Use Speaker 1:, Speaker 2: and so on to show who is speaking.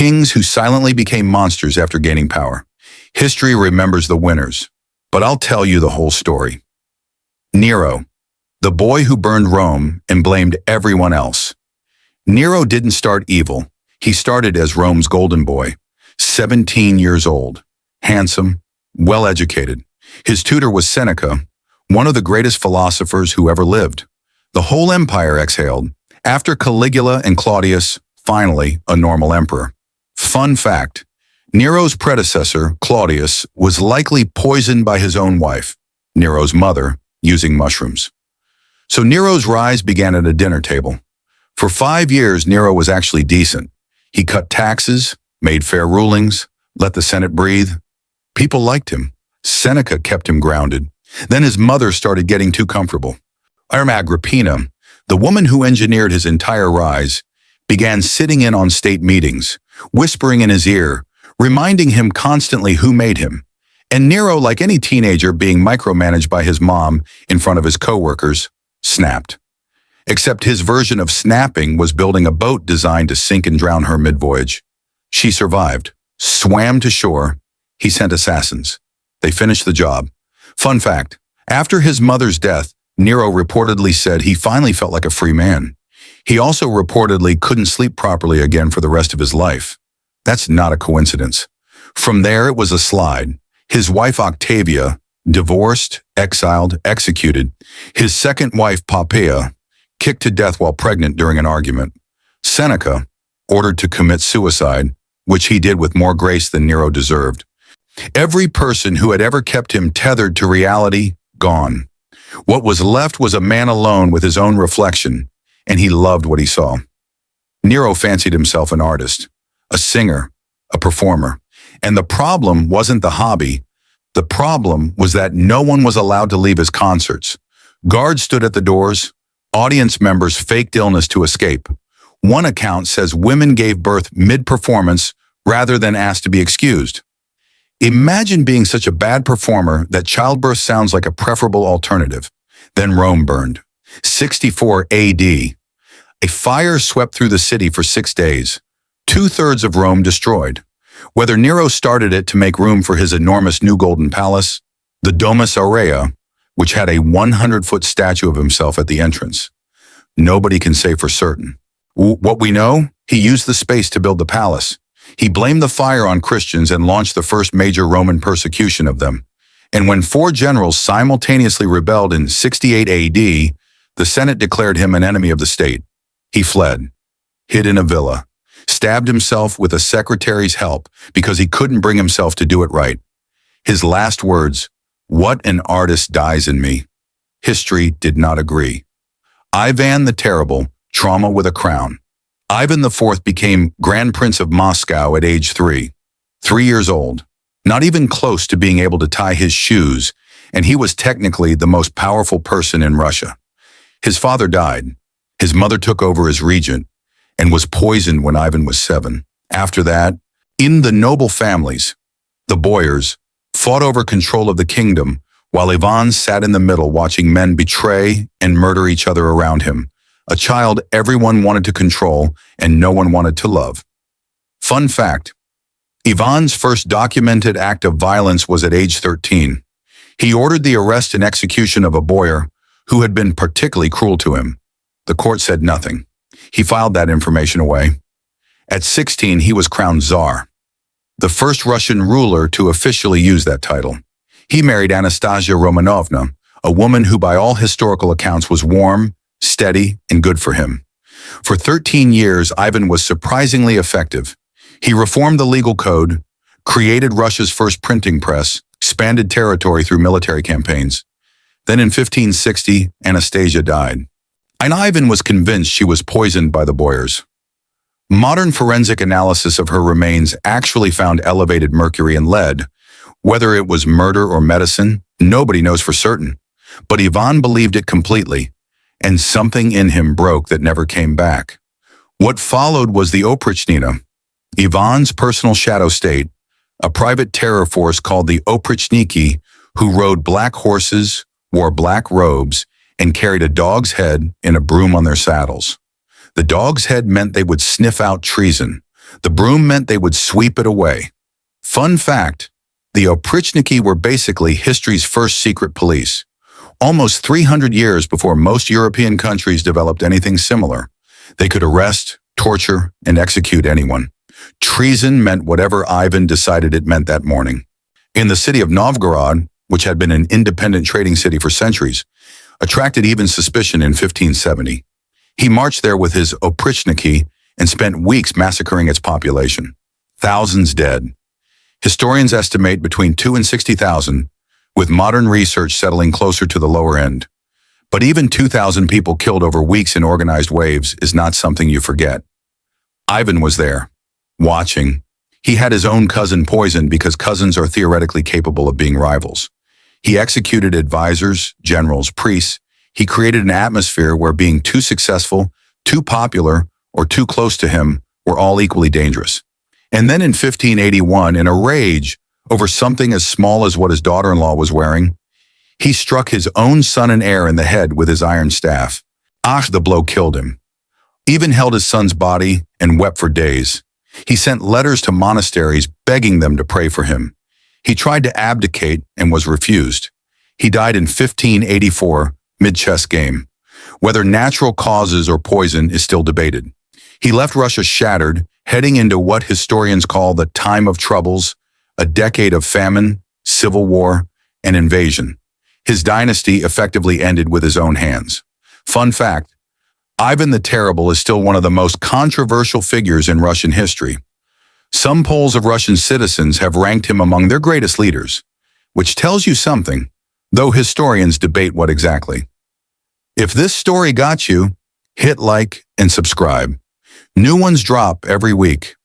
Speaker 1: kings who silently became monsters after gaining power. History remembers the winners, but I'll tell you the whole story. Nero, the boy who burned Rome and blamed everyone else. Nero didn't start evil. He started as Rome's golden boy, 17 years old, handsome, well-educated. His tutor was Seneca, one of the greatest philosophers who ever lived. The whole empire exhaled. After Caligula and Claudius, finally, a normal emperor. Fun fact, Nero's predecessor, Claudius, was likely poisoned by his own wife, Nero's mother, using mushrooms. So Nero's rise began at a dinner table. For 5 years, Nero was actually decent. He cut taxes, made fair rulings, let the Senate breathe. People liked him. Seneca kept him grounded. Then his mother started getting too comfortable. Agrippina, the woman who engineered his entire rise, began sitting in on state meetings, whispering in his ear, reminding him constantly who made him. And Nero, like any teenager being micromanaged by his mom in front of his coworkers, snapped. Except his version of snapping was building a boat designed to sink and drown her mid-voyage. She survived, swam to shore. He sent assassins. They finished the job. Fun fact, after his mother's death, Nero reportedly said he finally felt like a free man. He also reportedly couldn't sleep properly again for the rest of his life. That's not a coincidence. From there, it was a slide. His wife Octavia, divorced, exiled, executed. His second wife Poppaea, kicked to death while pregnant during an argument. Seneca, ordered to commit suicide, which he did with more grace than Nero deserved. Every person who had ever kept him tethered to reality, gone. What was left was a man alone with his own reflection, and he loved what he saw. Nero fancied himself an artist, a singer, a performer. And the problem wasn't the hobby. The problem was that no one was allowed to leave his concerts. Guards stood at the doors. Audience members faked illness to escape. One account says women gave birth mid-performance rather than asked to be excused. Imagine being such a bad performer that childbirth sounds like a preferable alternative. Then Rome burned. 64 AD. A fire swept through the city for 6 days. 2/3 of Rome destroyed. Whether Nero started it to make room for his enormous new golden palace, the Domus Aurea, which had a 100-foot statue of himself at the entrance. Nobody can say for certain. What we know, he used the space to build the palace. He blamed the fire on Christians and launched the first major Roman persecution of them. And when 4 generals simultaneously rebelled in 68 AD, the Senate declared him an enemy of the state. He fled, hid in a villa, stabbed himself with a secretary's help because he couldn't bring himself to do it right. His last words, "What an artist dies in me." History did not agree. Ivan the Terrible, trauma with a crown. Ivan IV became Grand Prince of Moscow at age 3. 3 years old, not even close to being able to tie his shoes, and he was technically the most powerful person in Russia. His father died. His mother took over as regent and was poisoned when Ivan was 7. After that, in the noble families, the boyars, fought over control of the kingdom, while Ivan sat in the middle watching men betray and murder each other around him, a child everyone wanted to control and no one wanted to love. Fun fact, Ivan's first documented act of violence was at age 13. He ordered the arrest and execution of a boyar who had been particularly cruel to him. The court said nothing. He filed that information away. At 16, he was crowned Tsar, the first Russian ruler to officially use that title. He married Anastasia Romanovna, a woman who by all historical accounts was warm, steady, and good for him. For 13 years, Ivan was surprisingly effective. He reformed the legal code, created Russia's first printing press, expanded territory through military campaigns. Then in 1560, Anastasia died. And Ivan was convinced she was poisoned by the boyars. Modern forensic analysis of her remains actually found elevated mercury and lead. Whether it was murder or medicine, nobody knows for certain. But Ivan believed it completely, and something in him broke that never came back. What followed was the Oprichnina, Ivan's personal shadow state, a private terror force called the Oprichniki, who rode black horses, wore black robes, and carried a dog's head and a broom on their saddles. The dog's head meant they would sniff out treason. The broom meant they would sweep it away. Fun fact, the Oprichniki were basically history's first secret police. Almost 300 years before most European countries developed anything similar, they could arrest, torture, and execute anyone. Treason meant whatever Ivan decided it meant that morning. In the city of Novgorod, which had been an independent trading city for centuries, attracted even suspicion in 1570. He marched there with his Oprichniki and spent weeks massacring its population. Thousands dead. Historians estimate between 2 and 60,000, with modern research settling closer to the lower end. But even 2,000 people killed over weeks in organized waves is not something you forget. Ivan was there, watching. He had his own cousin poisoned because cousins are theoretically capable of being rivals. He executed advisors, generals, priests. He created an atmosphere where being too successful, too popular, or too close to him were all equally dangerous. And then in 1581, in a rage over something as small as what his daughter-in-law was wearing, he struck his own son and heir in the head with his iron staff. The blow killed him. Even held his son's body and wept for days. He sent letters to monasteries begging them to pray for him. He tried to abdicate and was refused. He died in 1584, mid-chess game. Whether natural causes or poison is still debated. He left Russia shattered, heading into what historians call the time of troubles, a decade of famine, civil war, and invasion. His dynasty effectively ended with his own hands. Fun fact, Ivan the Terrible is still one of the most controversial figures in Russian history. Some polls of Russian citizens have ranked him among their greatest leaders, which tells you something, though historians debate what exactly. If this story got you, hit like and subscribe. New ones drop every week.